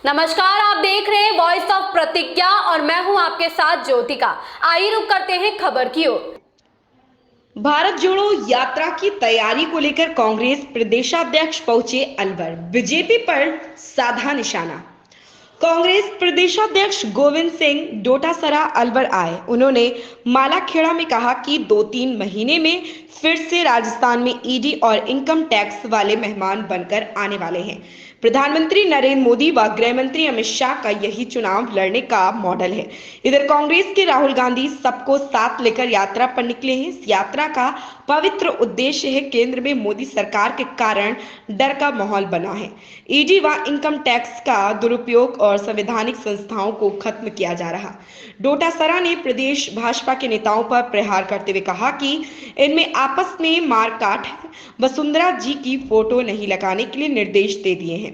नमस्कार, आप देख रहे हैं वॉइस ऑफ प्रतिज्ञा और मैं हूं आपके साथ ज्योतिका। आइए रुक करते हैं खबर की ओर। भारत जोड़ो यात्रा की तैयारी को लेकर कांग्रेस प्रदेशाध्यक्ष पहुंचे अलवर। बीजेपी पर साधा निशाना। कांग्रेस प्रदेशाध्यक्ष गोविंद सिंह डोटासरा अलवर आए। उन्होंने मालाखेड़ा में कहा कि 2-3 महीने में फिर से राजस्थान में ईडी और इनकम टैक्स वाले मेहमान बनकर आने वाले हैं। प्रधानमंत्री नरेंद्र मोदी व गृह मंत्री अमित शाह का यही चुनाव लड़ने का मॉडल है। इधर कांग्रेस के राहुल गांधी सबको साथ लेकर यात्रा पर निकले हैं। इस यात्रा का पवित्र उद्देश्य है केंद्र में मोदी सरकार के कारण डर का माहौल बना है। ईडी व इनकम टैक्स का दुरुपयोग और संवैधानिक संस्थाओं को खत्म किया जा रहा। डोटासरा ने प्रदेश भाजपा के नेताओं पर प्रहार करते हुए कहा कि इनमें आपस में मारकाट है। वसुंधरा जी की फोटो नहीं लगाने के लिए निर्देश दे दिए हैं।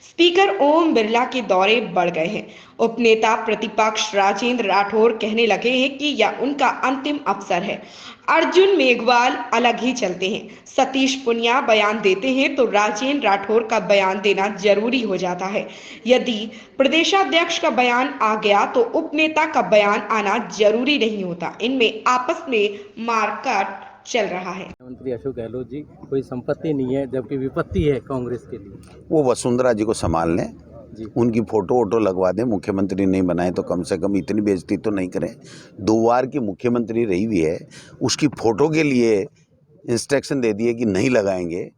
स्पीकर ओम बिरला के दौरे बढ़ गए हैं। उपनेता प्रतिपक्ष राजेंद्र राठौर कहने लगे हैं कि यह उनका अंतिम अवसर है। अर्जुन मेघवाल अलग ही चलते हैं। सतीश पुनिया बयान देते हैं तो राजेंद्र राठौर का बयान देना जरूरी हो जाता है। यदि प्रदेशाध्यक्ष का बयान आ गया तो उपनेता का बयान आना जरूरी नहीं होता। इनमें आपस में मारकाट चल रहा है। मुख्यमंत्री अशोक गहलोत जी कोई संपत्ति नहीं है जबकि विपत्ति है कांग्रेस के लिए। वो वसुंधरा जी को संभाल लें, उनकी फोटो वोटो लगवा दें। मुख्यमंत्री नहीं बनाए तो कम से कम इतनी बेइज्जती तो नहीं करें। 2 बार की मुख्यमंत्री रही हुई है, उसकी फोटो के लिए इंस्ट्रक्शन दे दिए कि नहीं लगाएंगे।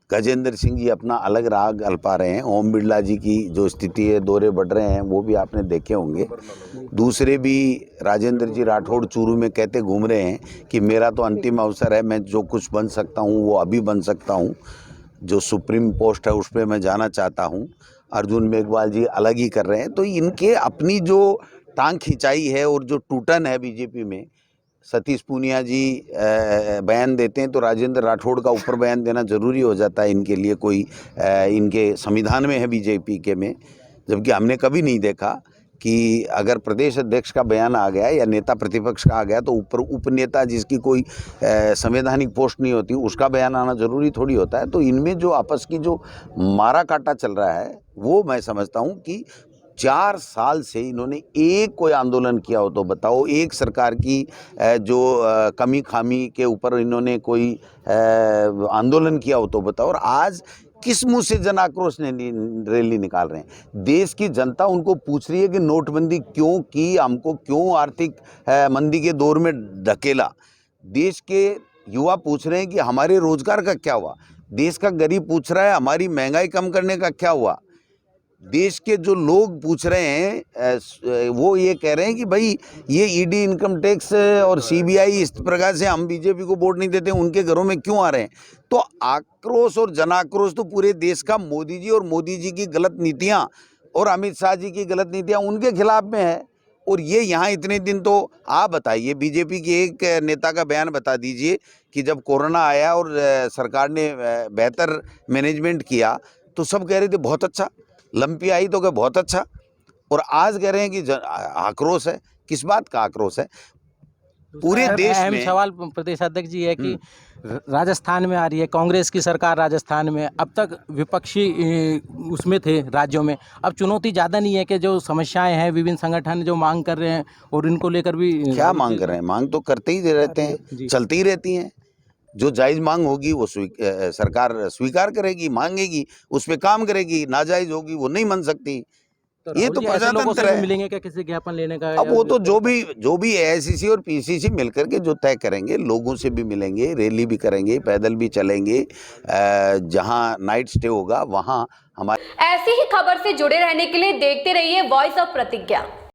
गजेंद्र सिंह जी अपना अलग राग अल्पा रहे हैं। ओम बिरला जी की जो स्थिति है, दौरे बढ़ रहे हैं, वो भी आपने देखे होंगे। दूसरे भी राजेंद्र जी राठौड़ चूरू में कहते घूम रहे हैं कि मेरा तो अंतिम अवसर है, मैं जो कुछ बन सकता हूँ वो अभी बन सकता हूँ। जो सुप्रीम पोस्ट है उस पर मैं जाना चाहता हूँ। अर्जुन मेघवाल जी अलग ही कर रहे हैं। तो इनके अपनी जो टांग खिंचाई है और जो टूटन है बीजेपी में, सतीश पूनिया जी बयान देते हैं तो राजेंद्र राठौड़ का ऊपर बयान देना ज़रूरी हो जाता है इनके लिए। कोई इनके संविधान में है बीजेपी के में, जबकि हमने कभी नहीं देखा कि अगर प्रदेश अध्यक्ष का बयान आ गया या नेता प्रतिपक्ष का आ गया तो ऊपर उपनेता जिसकी कोई संवैधानिक पोस्ट नहीं होती उसका बयान आना ज़रूरी थोड़ी होता है। तो इनमें जो आपस की जो मारा काटा चल रहा है वो मैं समझता हूँ कि 4 साल से इन्होंने एक कोई आंदोलन किया हो तो बताओ। एक सरकार की जो कमी खामी के ऊपर इन्होंने कोई आंदोलन किया हो तो बताओ। और आज किस मुंह से जन आक्रोश रैली निकाल रहे हैं? देश की जनता उनको पूछ रही है कि नोटबंदी क्यों की, हमको क्यों आर्थिक मंदी के दौर में धकेला। देश के युवा पूछ रहे हैं कि हमारे रोजगार का क्या हुआ। देश का गरीब पूछ रहा है हमारी महंगाई कम करने का क्या हुआ। देश के जो लोग पूछ रहे हैं वो ये कह रहे हैं कि भाई ये ईडी, इनकम टैक्स और सीबीआई इस प्रकार से हम बीजेपी को वोट नहीं देते, उनके घरों में क्यों आ रहे हैं। तो आक्रोश और जनाक्रोश तो पूरे देश का मोदी जी और मोदी जी की गलत नीतियां और अमित शाह जी की गलत नीतियां उनके खिलाफ में है। और ये यहाँ इतने दिन तो आप बताइए, बीजेपी के एक नेता का बयान बता दीजिए कि जब कोरोना आया और सरकार ने बेहतर मैनेजमेंट किया तो सब कह रहे थे बहुत अच्छा, लंपी आई तो क्या बहुत अच्छा। और आज कह रहे हैं कि आक्रोश है। किस बात का आक्रोश है? पूरे देश में सवाल प्रदेश अध्यक्ष जी है कि राजस्थान में आ रही है कांग्रेस की सरकार। राजस्थान में अब तक विपक्षी उसमें थे राज्यों में, अब चुनौती ज़्यादा नहीं है कि जो समस्याएं हैं विभिन्न संगठन जो मांग कर रहे हैं और इनको लेकर भी क्या मांग कर रहे हैं? मांग तो करते ही रहते हैं, चलती ही रहती हैं। जो जायज़ मांग होगी वो सरकार स्वीकार करेगी, मांगेगी, उस पर काम करेगी। नाजायज़ होगी वो नहीं मान सकती। तो ये तो प्रजातंत्र है। मिलेंगे क्या किसी ज्ञापन लेने का? अब वो तो जो भी एआईसीसी और पीसीसी मिलकर के जो तय करेंगे, लोगों से भी मिलेंगे, रैली भी करेंगे, पैदल भी चलेंगे, जहां नाइट स्टे होगा वहां हमारे। ऐसी ही खबर से जुड़े रहने के लिए देखते रहिए वॉइस ऑफ प्रतिज्ञा।